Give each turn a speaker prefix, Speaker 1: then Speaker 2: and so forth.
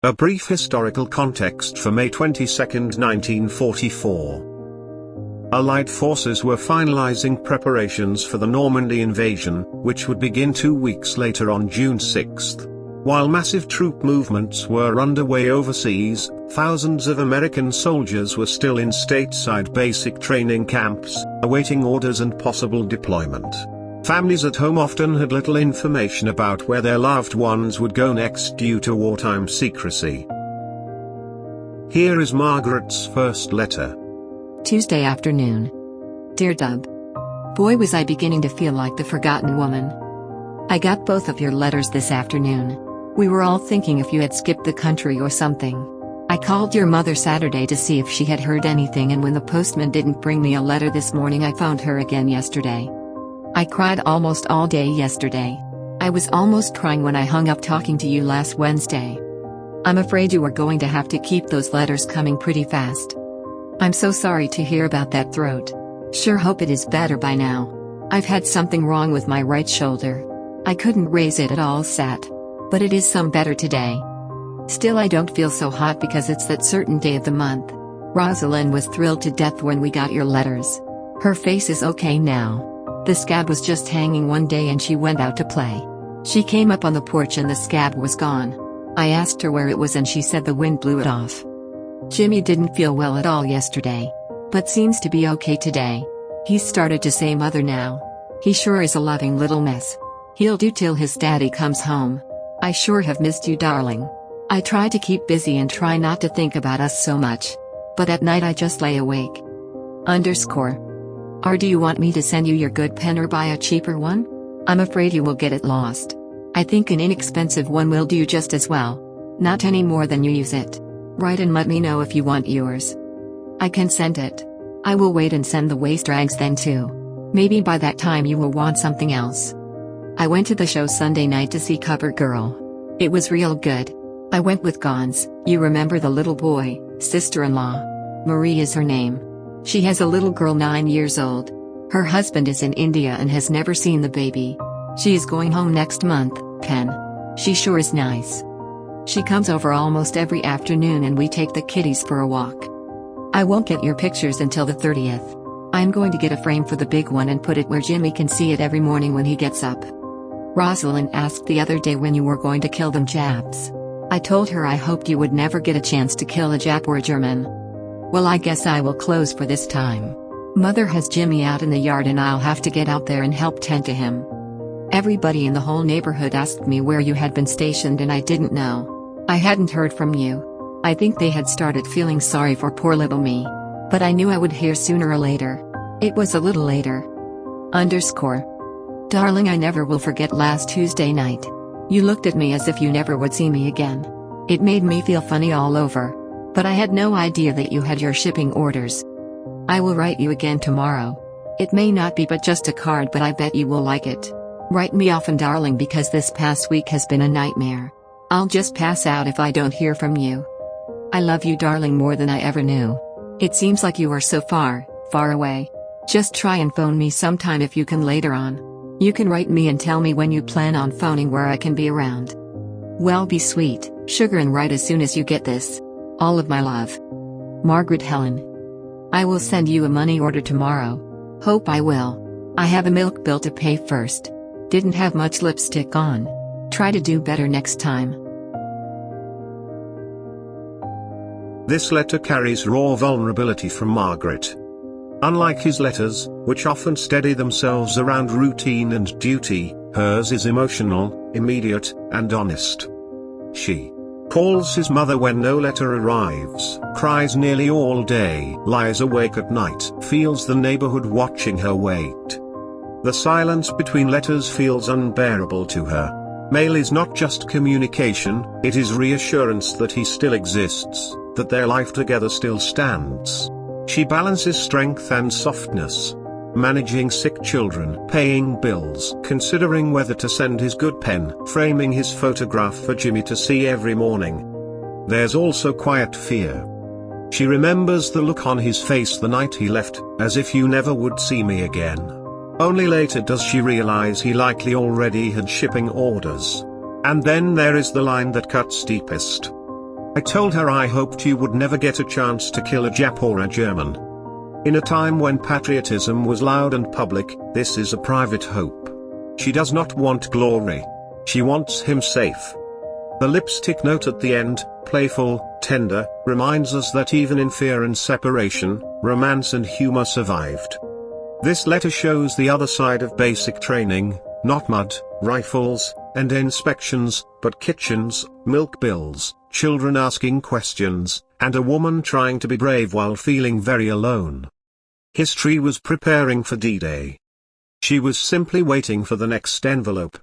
Speaker 1: A brief historical context for May 22, 1944. Allied forces were finalizing preparations for the Normandy invasion, which would begin 2 weeks later on June 6. While massive troop movements were underway overseas, thousands of American soldiers were still in stateside basic training camps, awaiting orders and possible deployment. Families at home often had little information about where their loved ones would go next due to wartime secrecy. Here is Margaret's first letter.
Speaker 2: Tuesday afternoon. Dear Dub. Boy, was I beginning to feel like the forgotten woman. I got both of your letters this afternoon. We were all thinking if you had skipped the country or something. I called your mother Saturday to see if she had heard anything, and when the postman didn't bring me a letter this morning, I phoned her again yesterday. I cried almost all day yesterday. I was almost crying when I hung up talking to you last Wednesday. I'm afraid you are going to have to keep those letters coming pretty fast. I'm so sorry to hear about that throat. Sure hope it is better by now. I've had something wrong with my right shoulder. I couldn't raise it at all sat. But it is some better today. Still, I don't feel so hot because it's that certain day of the month. Rosalind was thrilled to death when we got your letters. Her face is okay now. The scab was just hanging one day and she went out to play. She came up on the porch and the scab was gone. I asked her where it was and she said the wind blew it off. Jimmy didn't feel well at all yesterday, but seems to be okay today. He's started to say mother now. He sure is a loving little mess. He'll do till his daddy comes home. I sure have missed you, darling. I try to keep busy and try not to think about us so much. But at night I just lay awake. Or do you want me to send you your good pen or buy a cheaper one? I'm afraid you will get it lost. I think an inexpensive one will do just as well. Not any more than you use it. Write and let me know if you want yours. I can send it. I will wait and send the waist rags then too. Maybe by that time you will want something else. I went to the show Sunday night to see Cover Girl. It was real good. I went with Gons, you remember the little boy, sister-in-law. Marie is her name. She has a little girl 9 years old. Her husband is in India and has never seen the baby. She is going home next month, Pen. She sure is nice. She comes over almost every afternoon and we take the kiddies for a walk. I won't get your pictures until the 30th. I'm going to get a frame for the big one and put it where Jimmy can see it every morning when he gets up. Rosalind asked the other day when you were going to kill them Japs. I told her I hoped you would never get a chance to kill a Jap or a German. Well, I guess I will close for this time. Mother has Jimmy out in the yard and I'll have to get out there and help tend to him. Everybody in the whole neighborhood asked me where you had been stationed and I didn't know. I hadn't heard from you. I think they had started feeling sorry for poor little me. But I knew I would hear sooner or later. It was a little later. Darling, I never will forget last Tuesday night. You looked at me as if you never would see me again. It made me feel funny all over. But I had no idea that you had your shipping orders. I will write you again tomorrow. It may not be but just a card, but I bet you will like it. Write me often, darling, because this past week has been a nightmare. I'll just pass out if I don't hear from you. I love you, darling, more than I ever knew. It seems like you are so far, far away. Just try and phone me sometime if you can later on. You can write me and tell me when you plan on phoning where I can be around. Well, be sweet, sugar, and write as soon as you get this. All of my love. Margaret Helen. I will send you a money order tomorrow. Hope I will. I have a milk bill to pay first. Didn't have much lipstick on. Try to do better next time.
Speaker 1: This letter carries raw vulnerability from Margaret. Unlike his letters, which often steady themselves around routine and duty, hers is emotional, immediate, and honest. She calls his mother when no letter arrives, cries nearly all day, lies awake at night, feels the neighborhood watching her wait. The silence between letters feels unbearable to her. Mail is not just communication, it is reassurance that he still exists, that their life together still stands. She balances strength and softness. Managing sick children, paying bills, considering whether to send his good pen, framing his photograph for Jimmy to see every morning. There's also quiet fear. She remembers the look on his face the night he left, as if you never would see me again. Only later does she realize he likely already had shipping orders. And then there is the line that cuts deepest. I told her I hoped you would never get a chance to kill a Jap or a German. In a time when patriotism was loud and public, this is a private hope. She does not want glory. She wants him safe. The lipstick note at the end, playful, tender, reminds us that even in fear and separation, romance and humor survived. This letter shows the other side of basic training, not mud, rifles, and inspections, but kitchens, milk bills, children asking questions, and a woman trying to be brave while feeling very alone. History was preparing for D-Day. She was simply waiting for the next envelope.